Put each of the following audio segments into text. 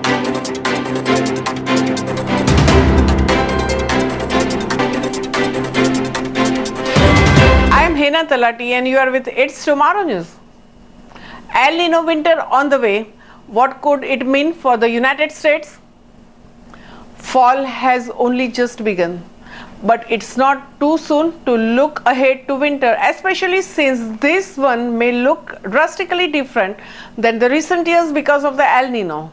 I am Hena Talati and you are with It's Tomorrow News. El Nino winter on the way. What could it mean for the United States? Fall has only just begun, but it's not too soon to look ahead to winter, especially since this one may look drastically different than the recent years because of the El Nino.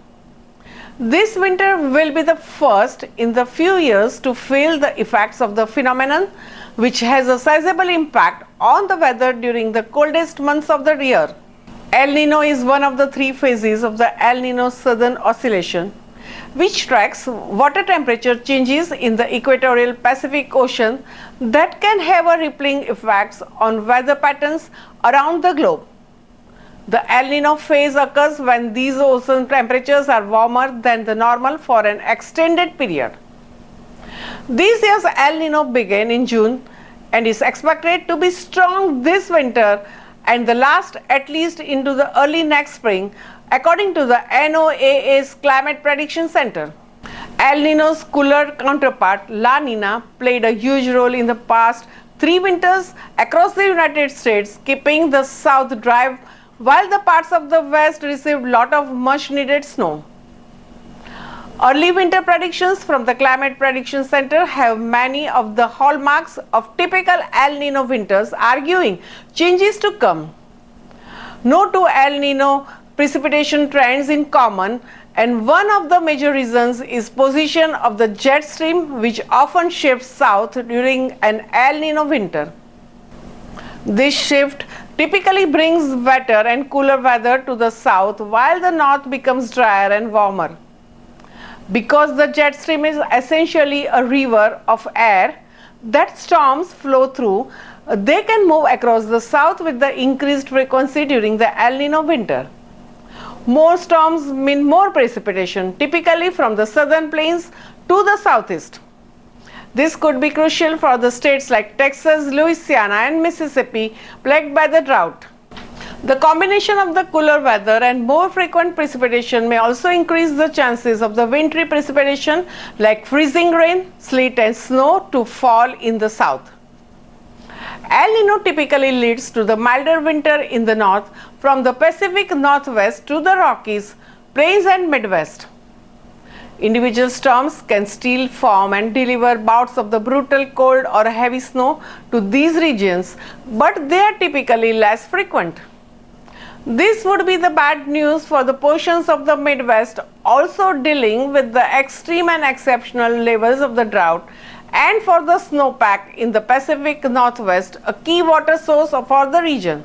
This winter will be the first in the few years to feel the effects of the phenomenon, which has a sizable impact on the weather during the coldest months of the year. El Nino is one of the three phases of the El Nino Southern Oscillation, which tracks water temperature changes in the equatorial Pacific Ocean that can have a rippling effects on weather patterns around the globe. The El Nino phase occurs when these ocean temperatures are warmer than the normal for an extended period. This year's El Nino began in June and is expected to be strong this winter and the last at least into the early next spring, according to the NOAA's Climate Prediction Center. El Nino's cooler counterpart, La Nina, played a huge role in the past 3 winters across the United States, keeping the south dry while the parts of the west received lot of much needed snow. Early winter predictions from the Climate Prediction Center have many of the hallmarks of typical El Nino winters, arguing changes to come. No two El Nino precipitation trends in common, and one of the major reasons is position of the jet stream, which often shifts south during an El Nino winter. This shift typically brings wetter and cooler weather to the south while the north becomes drier and warmer. Because the jet stream is essentially a river of air that storms flow through, they can move across the south with the increased frequency during the El Nino winter. More storms mean more precipitation, typically from the southern plains to the southeast. This could be crucial for the states like Texas, Louisiana, and Mississippi plagued by the drought. The combination of the cooler weather and more frequent precipitation may also increase the chances of the wintry precipitation like freezing rain, sleet, and snow to fall in the south. El Nino typically leads to the milder winter in the north, from the Pacific Northwest to the Rockies, Plains, and Midwest. Individual storms can still form and deliver bouts of the brutal cold or heavy snow to these regions, but they are typically less frequent. This would be the bad news for the portions of the Midwest also dealing with the extreme and exceptional levels of the drought, and for the snowpack in the Pacific Northwest, a key water source for the region.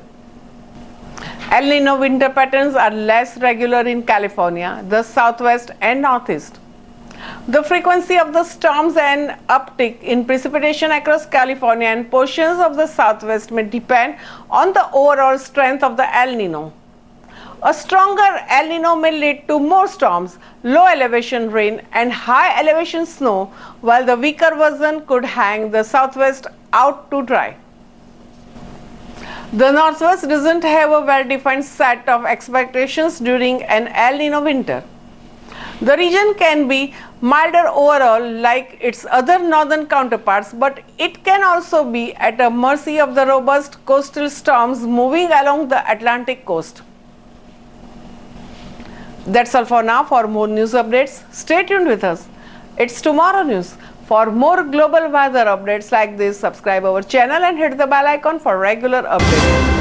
El Nino winter patterns are less regular in California, the Southwest, and Northeast. The frequency of the storms and uptick in precipitation across California and portions of the Southwest may depend on the overall strength of the El Nino. A stronger El Nino may lead to more storms, low elevation rain, and high elevation snow, while the weaker version could hang the Southwest out to dry. The Northwest doesn't have a well-defined set of expectations during an El Nino winter. The region can be milder overall like its other northern counterparts, but it can also be at the mercy of the robust coastal storms moving along the Atlantic coast. That's all for now. For more news updates, stay tuned with us. It's Tomorrow News. For more global weather updates like this, subscribe our channel and hit the bell icon for regular updates.